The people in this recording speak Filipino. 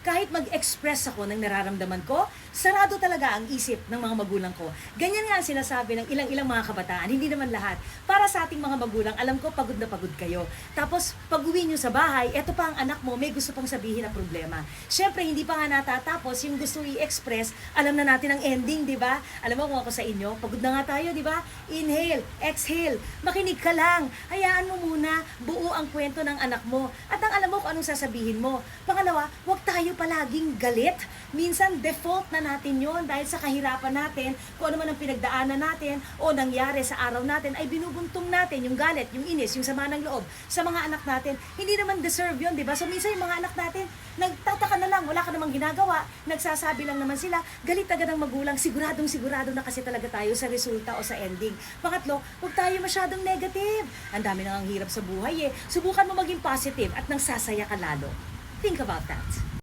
kahit mag-express ako ng nararamdaman ko, sarado talaga ang isip ng mga magulang ko. Ganyan nga ang sinasabi ng ilang-ilang mga kabataan, hindi naman lahat. Para sa ating mga magulang, alam ko pagod na pagod kayo. Tapos pag uwi nyo sa bahay, eto pa ang anak mo, may gusto pang sabihin na problema. Siyempre, hindi pa nga natatapos yung gusto i-express, alam na natin ang ending, di ba? Alam mo kung ako sa inyo, pagod na nga tayo, di ba? Inhale, exhale, makinig ka lang. Hayaan mo muna, buo ang kwento ng anak mo. At ang alam mo kung anong sasabihin mo. Pangalawa, huwag tayo palaging galit. Minsan, default na natin yon dahil sa kahirapan natin, kung ano man ang pinagdaanan natin o nangyari sa araw natin, ay binubuntong natin yung galit, yung inis, yung sama ng loob sa mga anak natin. Hindi naman deserve yon, di ba? So minsan yung mga anak natin, nagtataka na lang, wala ka namang ginagawa, nagsasabi lang naman sila, galit agad ang magulang, siguradong sigurado na kasi talaga tayo sa resulta o sa ending. Pangatlo, huwag tayo masyadong negative. Ang dami nang ang hirap sa buhay eh. Subukan mo maging positive at nang sasaya ka lalo. Think about that.